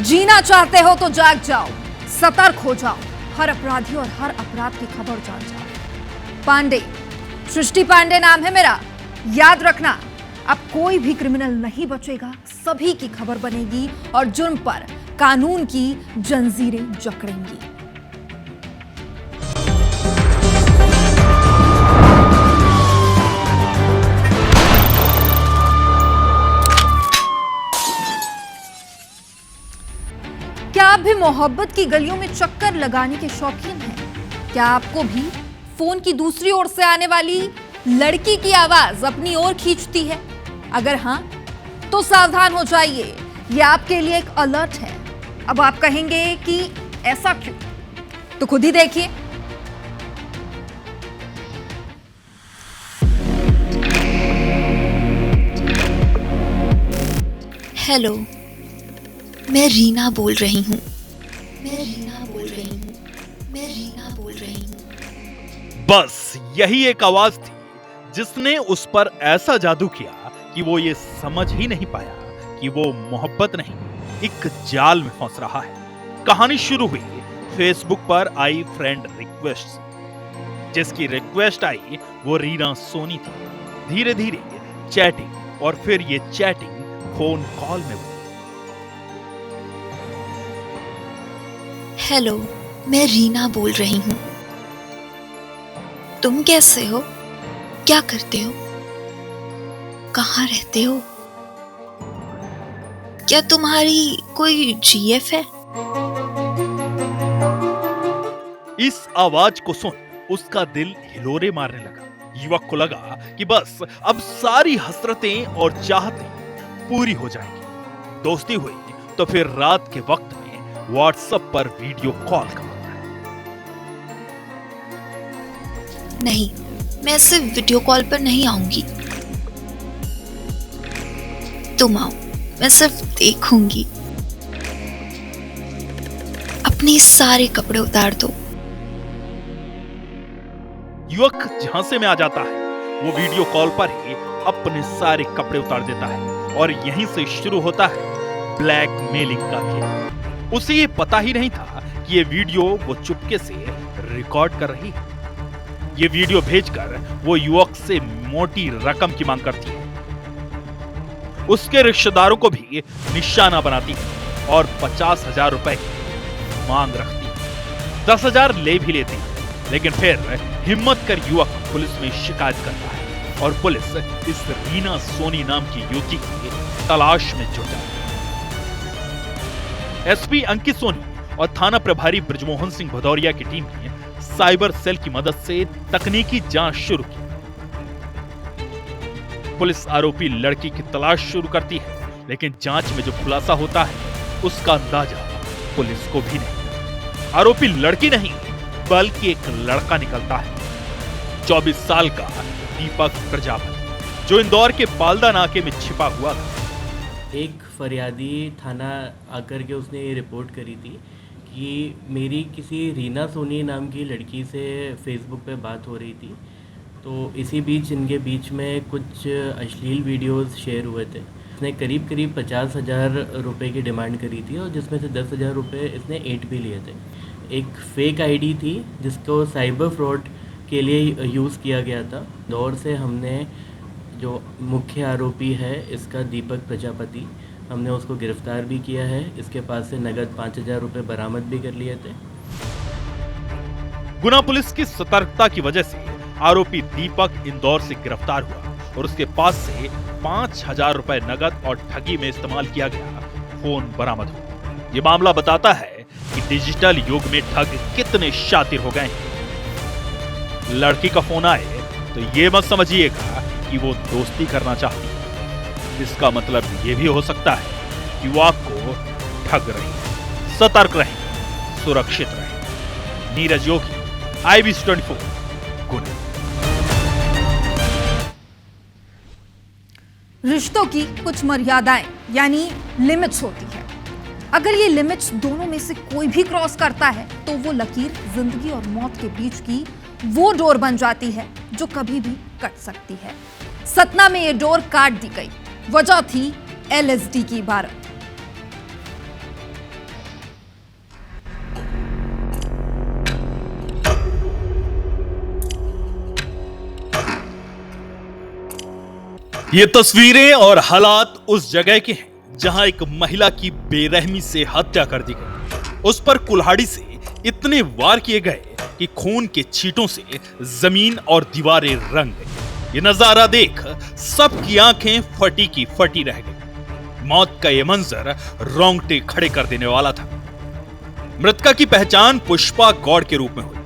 जीना चाहते हो तो जाग जाओ, सतर्क हो जाओ, हर अपराधी और हर अपराध की खबर जान जाओ। पांडे, सृष्टि पांडे नाम है मेरा, याद रखना। अब कोई भी क्रिमिनल नहीं बचेगा, सभी की खबर बनेगी और जुर्म पर कानून की जंजीरें जकड़ेंगी। क्या आप भी मोहब्बत की गलियों में चक्कर लगाने के शौकीन हैं? क्या आपको भी फोन की दूसरी ओर से आने वाली लड़की की आवाज अपनी ओर खींचती है? अगर हां, तो सावधान हो जाइए, यह आपके लिए एक अलर्ट है। अब आप कहेंगे कि ऐसा क्यों? तो खुद ही देखिए। हेलो, मैं रीना बोल रही हूँ। बस यही एक आवाज थी जिसने उस पर ऐसा जादू किया कि वो ये समझ ही नहीं पाया कि वो मोहब्बत नहीं, एक जाल में फंस रहा है। कहानी शुरू हुई फेसबुक पर आई फ्रेंड रिक्वेस्ट से। जिसकी रिक्वेस्ट आई वो रीना सोनी थी। धीरे धीरे चैटिंग और फिर ये चैटिंग फोन कॉल में हुई। हेलो, मैं रीना बोल रही हूँ। तुम कैसे हो? क्या करते हो? कहाँ रहते हो? क्या तुम्हारी कोई जीएफ है? इस आवाज को सुन उसका दिल हिलोरे मारने लगा। युवक को लगा कि बस अब सारी हसरतें और चाहतें पूरी हो जाएंगी। दोस्ती हुई तो फिर रात के वक्त में व्हाट्सएप पर वीडियो कॉल कर। नहीं, मैं सिर्फ वीडियो कॉल पर नहीं आऊंगी। तुम आओ, मैं सिर्फ देखूंगी। अपने सारे कपड़े उतार दो। युवक झांसे में आ जाता है। वो वीडियो कॉल पर ही अपने सारे कपड़े उतार देता है और यहीं से शुरू होता है ब्लैकमेलिंग का खेल। उसे ये पता ही नहीं था कि ये वीडियो वो चुपके से रिकॉर्ड कर रही है। ये वीडियो भेजकर वो युवक से मोटी रकम की मांग करती है। उसके रिश्तेदारों को भी निशाना बनाती है और 50,000 रुपए की मांग रखती है। 10,000 ले भी लेती है, लेकिन फिर हिम्मत कर युवक पुलिस में शिकायत करता है और पुलिस इस रीना सोनी नाम की युवती की तलाश में जुट जाती है। एसपी अंकित सोनी और थाना प्रभारी ब्रजमोहन सिंह भदौरिया की टीम ने साइबर सेल की मदद से तकनीकी जांच शुरू की। पुलिस आरोपी लड़की की तलाश शुरू करती है, लेकिन जांच में जो खुलासा होता है उसका अंदाजा पुलिस को भी नहीं। आरोपी लड़की नहीं बल्कि एक लड़का निकलता है। 24 साल का दीपक प्रजापति, जो इंदौर के पालदा नाके में छिपा हुआ था। एक फरियादी थाना आकर के उसने ये रिपोर्ट करी थी कि मेरी किसी रीना सोनी नाम की लड़की से फेसबुक पे बात हो रही थी। तो इसी बीच इनके बीच में कुछ अश्लील वीडियोस शेयर हुए थे। इसने करीब 50,000 रुपये की डिमांड करी थी और जिसमें से 10,000 रुपये इसने 8 भी लिए थे। एक फेक आईडी थी जिसको साइबर फ्रॉड के लिए यूज़ किया गया था। दौर से हमने जो मुख्य आरोपी है इसका दीपक प्रजापति, हमने उसको गिरफ्तार भी किया है। इसके पास से नगद 5,000 रुपये बरामद भी कर लिए थे। गुना पुलिस की सतर्कता की वजह से आरोपी दीपक इंदौर से गिरफ्तार हुआ और उसके पास से 5,000 रुपए नगद और ठगी में इस्तेमाल किया गया फोन बरामद हुआ। ये मामला बताता है कि डिजिटल युग में ठग कितने शातिर हो गए हैं। लड़की का फोन आए तो ये मत समझिएगा कि वो दोस्ती करना चाहती है। इसका मतलब ये भी हो सकता है कि वो आपको ठग रही है। सतर्क रहें, सुरक्षित रहें। नीरज योगी, IBC24, गुना। रिश्तों की कुछ मर्यादाएं यानी लिमिट्स होती है। अगर ये लिमिट्स दोनों में से कोई भी क्रॉस करता है तो वो लकीर जिंदगी और मौत के बीच की वो डोर बन जाती है जो कभी भी कट सकती है। सतना में ये डोर काट दी गई। वजह थी LSD की इबारत। ये तस्वीरें और हालात उस जगह के हैं जहां एक महिला की बेरहमी से हत्या कर दी गई। उस पर कुल्हाड़ी से इतने वार किए गए कि खून के छींटों से जमीन और दीवारें रंग गई। ये नजारा देख सबकी आंखें फटी की फटी रह गई। मौत का ये मंजर रोंगटे खड़े कर देने वाला था। मृतका की पहचान पुष्पा गौड़ के रूप में हुई,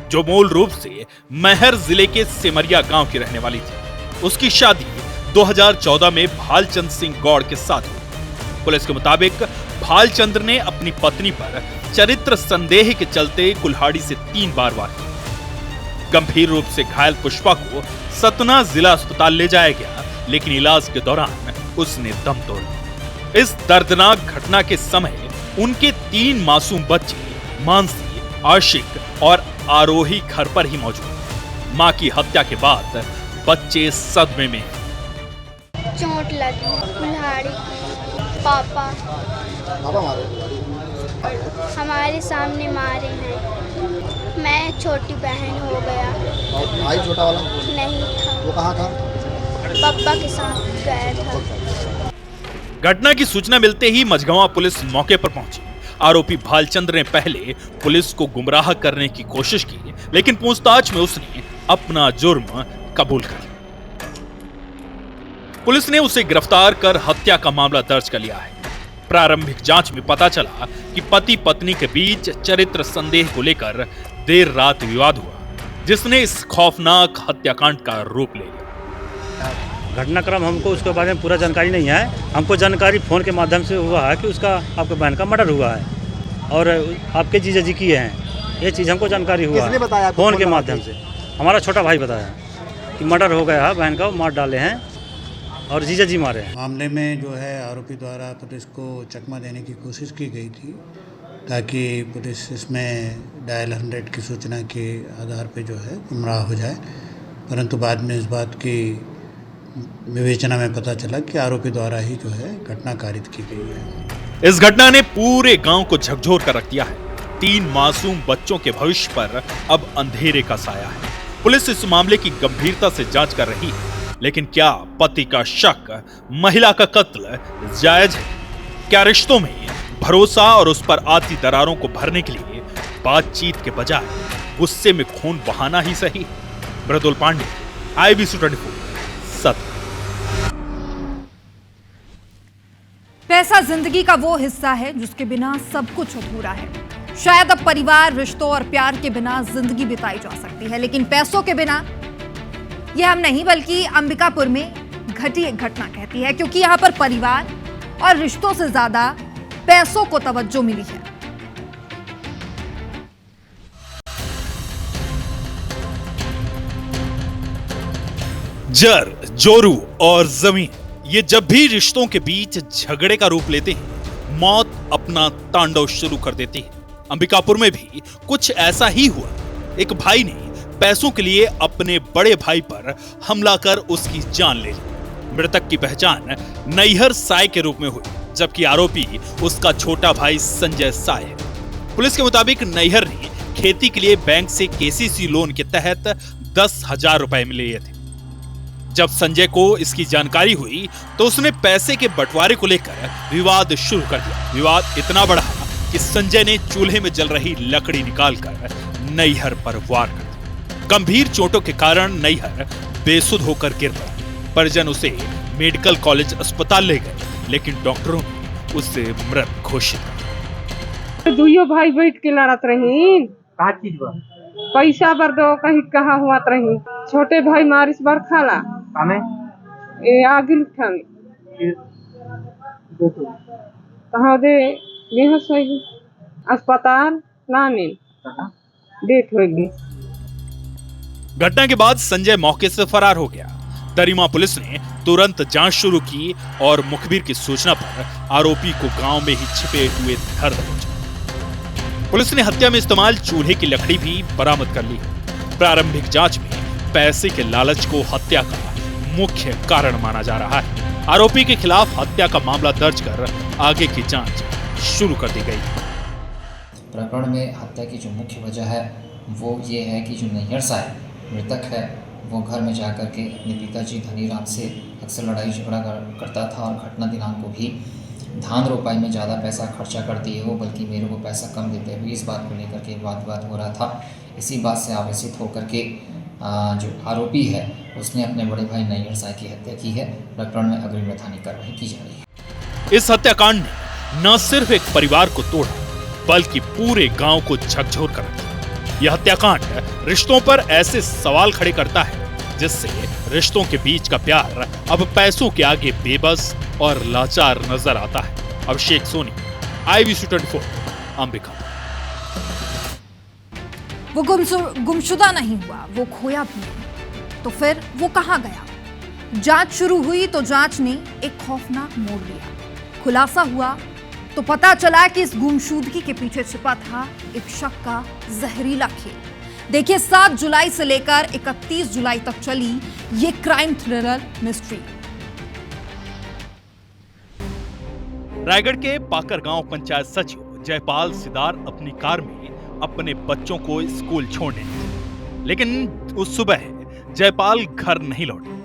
जो मूल रूप से मैहर जिले के सिमरिया गांव की रहने वाली थी। उसकी शादी 2014 में भालचंद सिंह गौड़ के साथ हुई। पुलिस के मुताबिक भालचंद ने अपनी पत्नी पर चरित्र संदेह के चलते कुल्हाड़ी से 3 बार वार किया। गंभीर रूप से घायल पुष्पा को सतना जिला अस्पताल ले जाया गया, लेकिन इलाज के दौरान उसने दम तोड़ दिया। इस दर्दनाक घटना के समय उनके 3 मासूम बच्चे मानसी, आशिक और आरोही घर पर ही मौजूद। मां की हत्या के बाद बच्चे सदमे में। चोट लगी कुल्हाड़ी की। पापा मारे हमारे सामने मारे हैं। मैं छोटी बहन हो गया। और भाई छोटा वाला नहीं था, वो कहाँ था? पापा के साथ गया था। घटना की सूचना मिलते ही मझगवां पुलिस मौके पर पहुंची। आरोपी भालचंद ने पहले पुलिस को गुमराह करने की कोशिश की, लेकिन पूछताछ में उसने अपना जुर्म कबूल कर लिया। पुलिस ने उसे गिरफ्तार कर हत्या का मामला दर्ज कर लिया है। प्रारंभिक जांच में पता चला कि पति पत्नी के बीच चरित्र संदेह को लेकर देर रात विवाद हुआ, जिसने इस खौफनाक हत्याकांड का रूप ले लिया। घटनाक्रम हमको उसके बारे में पूरा जानकारी नहीं है। हमको जानकारी फोन के माध्यम से हुआ है कि उसका आपके बहन का मर्डर हुआ है और आपके जीजा जी किए हैं। ये चीज़ हमको जानकारी हुआ किसने बताया आपको? फोन के माध्यम से हमारा छोटा भाई बताया कि मर्डर हो गया है, बहन का मार डाले हैं और जीजा जी मारे हैं। मामले में जो है आरोपी द्वारा पुलिस को चकमा देने की कोशिश की गई थी, ताकि पुलिस इसमें डायल 100 की सूचना के आधार पर जो है गुमराह हो जाए, परंतु बाद में इस बात की विवेचना में पता चला कि आरोपी द्वारा ही जो है घटना कारित की गई है। इस घटना ने पूरे गांव को झकझोर कर रख दिया है। 3 मासूम बच्चों के भविष्य पर अब अंधेरे का साया है। पुलिस इस मामले की गंभीरता से जांच कर रही है, लेकिन क्या पति का शक महिला का कत्ल जायज है? क्या रिश्तों में भरोसा और उस पर आती दरारों को भरने के लिए बातचीत के बजाय गुस्से में खून बहाना ही सही? मृदुल पांडे, IBC 24, सतना। पैसा जिंदगी का वो हिस्सा है जिसके बिना सब कुछ अधूरा है। शायद अब परिवार, रिश्तों और प्यार के बिना जिंदगी बिताई जा सकती है, लेकिन पैसों के बिना यह हम नहीं बल्कि अंबिकापुर में घटी एक घटना कहती है, क्योंकि यहां पर परिवार और रिश्तों से ज्यादा पैसों को तवज्जो मिली है। जर, जोरू और जमीन, ये जब भी रिश्तों के बीच झगड़े का रूप लेते हैं, मौत अपना तांडव शुरू कर देती है। अंबिकापुर में भी कुछ ऐसा ही हुआ। एक भाई ने पैसों के लिए अपने बड़े भाई पर हमला कर उसकी जान ले ली। मृतक की पहचान नैहर साय के रूप में हुई, जबकि आरोपी उसका छोटा भाई संजय साय है। पुलिस के मुताबिक नैहर ने खेती के लिए बैंक से KCC लोन के तहत 10,000 रुपए लिए थे। जब संजय को इसकी जानकारी हुई तो उसने पैसे के बंटवारे को लेकर विवाद शुरू कर दिया। विवाद इतना बढ़ा कि संजय ने चूल्हे में जल रही लकड़ी निकालकर नैहर पर वार कर दिया। गंभीर चोटों के कारण नैहर बेसुध होकर गिर पड़ा। परिजन उसे मेडिकल कॉलेज अस्पताल ले गए, लेकिन डॉक्टरों ने उसे मृत घोषित कर। दुइयो भाई बैठ के लड़त रही। का चीज बा? पैसा बर दो कहीं कहा हुआ रही। छोटे भाई मारिस बर खाला हमें ए आगे लिखा में कहा दे बेहोश हो गई, अस्पताल लाने डेथ हो गई। घटना के बाद संजय मौके से फरार हो गया। दरिमा पुलिस ने तुरंत जांच शुरू की और मुखबिर की सूचना पर आरोपी को गांव में ही छिपे हुए धर दबोचा। पुलिस ने हत्या में इस्तेमाल चूल्हे की लकड़ी भी बरामद कर ली। प्रारंभिक जांच में पैसे के लालच को हत्या का मुख्य कारण माना जा रहा है। आरोपी के खिलाफ हत्या का मामला दर्ज कर आगे की जांच शुरू कर दी गई। प्रकरण में हत्या की जो मुख्य वजह है वो ये है कि जो नैहर साय मृतक है वो घर में जाकर के अपने पिताजी धनीराम से अक्सर लड़ाई झगड़ा करता था और घटना दिनांक को भी धान रोपाई में ज़्यादा पैसा खर्चा कर दिए हो, बल्कि मेरे को पैसा कम देते हुए इस बात को लेकर के वाद हो रहा था। इसी बात से आवेशित होकर के जो आरोपी है उसने अपने बड़े भाई नैयर साय की हत्या की है। प्रकरण में अग्रिम वैधानिक कार्रवाई की जा रही है। इस हत्याकांड ने न सिर्फ एक परिवार को तोड़ा बल्कि पूरे गांव को झकझोर कर रखा। यह हत्याकांड रिश्तों पर ऐसे सवाल खड़े करता है जिससे रिश्तों के बीच का प्यार अब पैसों के आगे बेबस और लाचार नजर आता है। अभिषेक सोनी, IBC 24, अंबिका। वो गुमशुदा नहीं हुआ, वो खोया भी नहीं। तो फिर वो कहां गया? जांच शुरू हुई तो जांच ने एक खौफनाक मोड़ लिया। खुलासा हुआ तो पता चला कि इस गुमशुदगी के पीछे छिपा था एक शक का जहरीला खेल। देखिए, 7 जुलाई से लेकर 31 जुलाई तक चली ये क्राइम थ्रिलर मिस्ट्री। रायगढ़ के पाकर गांव पंचायत सचिव जयपाल सिदार अपनी कार में अपने बच्चों को स्कूल छोड़ने गए, लेकिन उस सुबह जयपाल घर नहीं लौटे।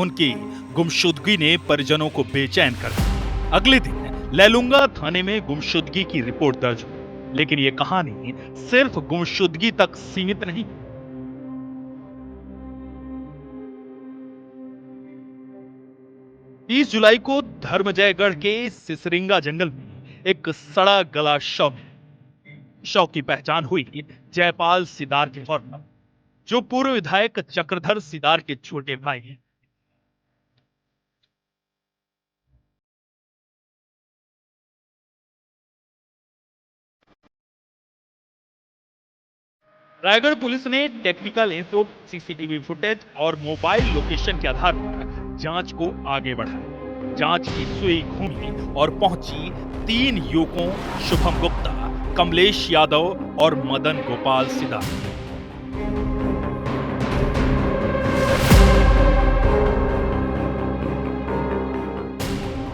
उनकी गुमशुदगी ने परिजनों को बेचैन कर दिया। अगले दिन लैलूंगा थाने में गुमशुदगी की रिपोर्ट दर्ज हुई, लेकिन यह कहानी सिर्फ गुमशुदगी तक सीमित नहीं। 30 जुलाई को धर्मजयगढ़ के सिसरिंगा जंगल में एक सड़ा गला शव की पहचान हुई जयपाल सिदार के तौर पर, जो पूर्व विधायक चक्रधर सिदार के छोटे भाई हैं। रायगढ़ पुलिस ने टेक्निकल इंसो, सीसीटीवी फुटेज और मोबाइल लोकेशन के आधार पर जांच को आगे बढ़ाया। जांच की सुई घूमी और पहुंची 3 युवकों शुभम गुप्ता, कमलेश यादव और मदन गोपाल सिदार।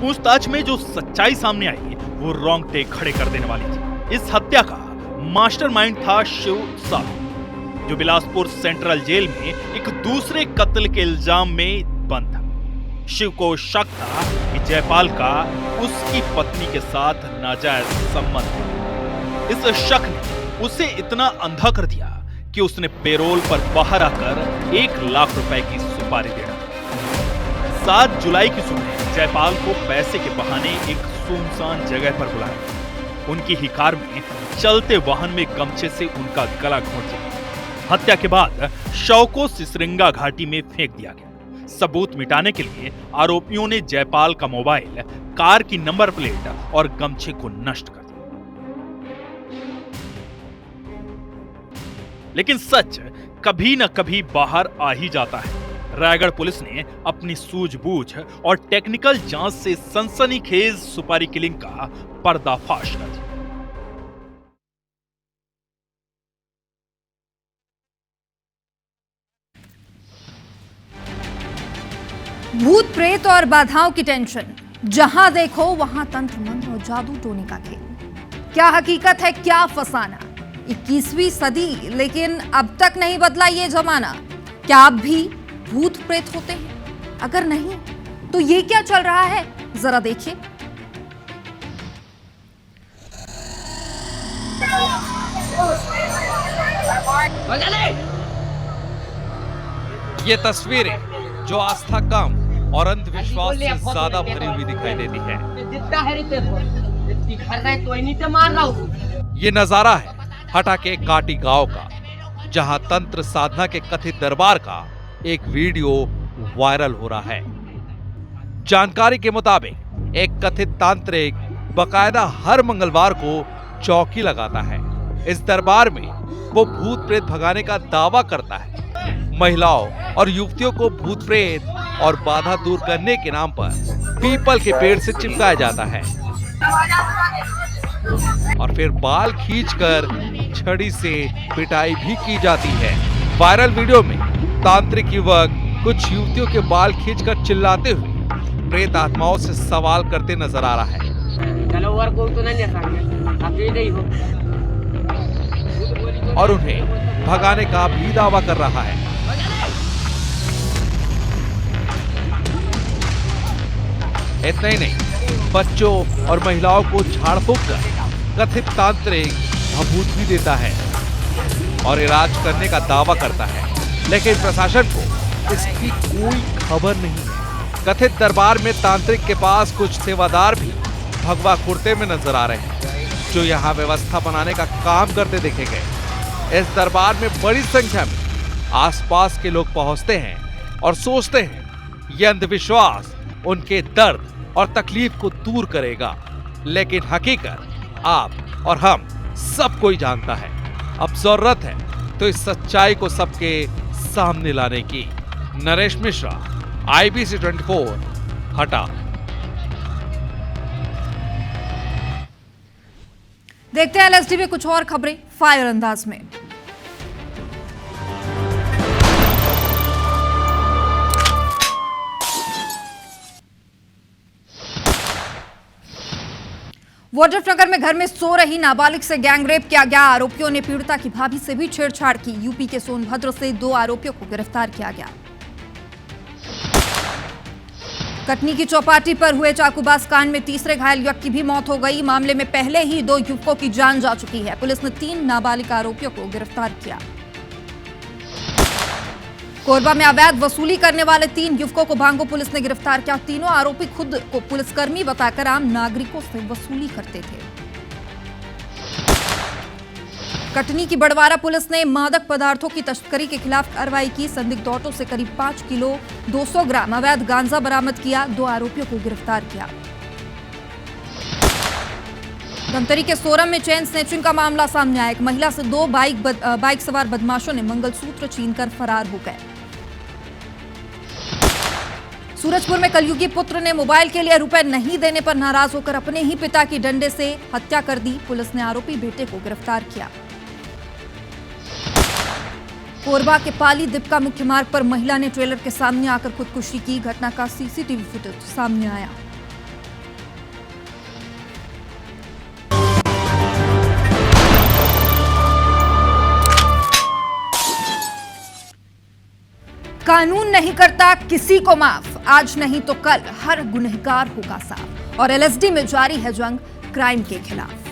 पूछताछ में जो सच्चाई सामने आई वो रोंगटे खड़े कर देने वाली थी। इस हत्या का मास्टरमाइंड था शिव साहू, जो बिलासपुर सेंट्रल जेल में एक दूसरे कत्ल के इल्जाम में बंद था। शिव को शक था कि जयपाल का उसकी पत्नी के साथ नाजायज संबंध है। इस शक ने उसे इतना अंधा कर दिया कि उसने पेरोल पर बाहर आकर 1 लाख रुपए की सुपारी दे डाली। 7 जुलाई की सुबह जयपाल को पैसे के बहाने एक सुनसान जगह पर बुलाया। उनकी ही कार में चलते वाहन में गमछे से उनका गला घोंट दिया। हत्या के बाद शव को सिसरिंगा घाटी में फेंक दिया गया। सबूत मिटाने के लिए आरोपियों ने जयपाल का मोबाइल, कार की नंबर प्लेट और गमछे को नष्ट कर दिया। लेकिन सच कभी न कभी बाहर आ ही जाता है। रायगढ़ पुलिस ने अपनी सूझबूझ और टेक्निकल जांच से सनसनीखेज सुपारी किलिंग का पर्दाफाश कर दिया। भूत प्रेत और बाधाओं की टेंशन, जहां देखो वहां तंत्र मंत्र और जादू टोने का खेल। क्या हकीकत है, क्या फसाना। 21वीं सदी, लेकिन अब तक नहीं बदला ये जमाना। क्या आप भी भूत प्रेत होते हैं? अगर नहीं तो ये क्या चल रहा है, जरा देखिए। ये तस्वीरें जो आस्था कम और अंधविश्वास से ज्यादा भरी हुई दिखाई देती है। ये नजारा है हटा के काटी गांव का, जहां तंत्र साधना के कथित दरबार का एक वीडियो वायरल हो रहा है। जानकारी के मुताबिक एक कथित तांत्रिक बकायदा हर मंगलवार को चौकी लगाता है। इस दरबार में वो भूत प्रेत भगाने का दावा करता है। महिलाओं और युवतियों को भूत प्रेत और बाधा दूर करने के नाम पर पीपल के पेड़ से चिपकाया जाता है और फिर बाल खींचकर छड़ी से पिटाई भी की जाती है। वायरल वीडियो में तांत्रिक युवक कुछ युवतियों के बाल खींचकर चिल्लाते हुए प्रेत आत्माओं से सवाल करते नजर आ रहा है और उन्हें भगाने का भी दावा कर रहा है। इतना ही नहीं, बच्चों और महिलाओं को झाड़ फूंक कर कथित तांत्रिक भभूत भी देता है और इलाज करने का दावा करता है, लेकिन प्रशासन को इसकी कोई खबर नहीं है। कथित दरबार में तांत्रिक के पास कुछ सेवादार भी भगवा कुर्ते में नजर आ रहे हैं, जो यहाँ व्यवस्था बनाने का काम करते देखे गए। इस दरबार में बड़ी संख्या में आसपास के लोग पहुंचते हैं और सोचते हैं यह अंधविश्वास उनके दर्द और तकलीफ को दूर करेगा, लेकिन हकीकत आप और हम सब कोई जानता है। अब जरूरत है तो इस सच्चाई को सबके सामने लाने की। नरेश मिश्रा, IBC 24, हटा। देखते हैं LSD में कुछ और खबरें फायर अंदाज में। वोडरनगर में घर में सो रही नाबालिग से गैंगरेप किया गया। आरोपियों ने पीड़िता की भाभी से भी छेड़छाड़ की। यूपी के सोनभद्र से 2 आरोपियों को गिरफ्तार किया गया। कटनी की चौपाटी पर हुए चाकूबाज कांड में तीसरे घायल युवक की भी मौत हो गई। मामले में पहले ही 2 युवकों की जान जा चुकी है। पुलिस ने 3 नाबालिग आरोपियों को गिरफ्तार किया। कोरबा में अवैध वसूली करने वाले 3 युवकों को भांगो पुलिस ने गिरफ्तार किया। तीनों आरोपी खुद को पुलिसकर्मी बताकर आम नागरिकों से वसूली करते थे। कटनी की बड़वारा पुलिस ने मादक पदार्थों की तस्करी के खिलाफ कार्रवाई की। संदिग्ध ऑटो से करीब 5 किलो 200 ग्राम अवैध गांजा बरामद किया। 2 आरोपियों को गिरफ्तार किया। धमतरी के सोरम में चेन स्नैचिंग का मामला सामने आया। एक महिला से 2 बाइक सवार बदमाशों ने मंगलसूत्र छीनकर फरार हो गए। सूरजपुर में कलयुगी पुत्र ने मोबाइल के लिए रुपए नहीं देने पर नाराज होकर अपने ही पिता की डंडे से हत्या कर दी। पुलिस ने आरोपी बेटे को गिरफ्तार किया। कोरबा के पाली दीपका मुख्य मार्ग पर महिला ने ट्रेलर के सामने आकर खुदकुशी की। घटना का CCTV फुटेज सामने आया। कानून नहीं करता किसी को माफ, आज नहीं तो कल हर गुनहगार होगा साफ। और LSD में जारी है जंग क्राइम के खिलाफ।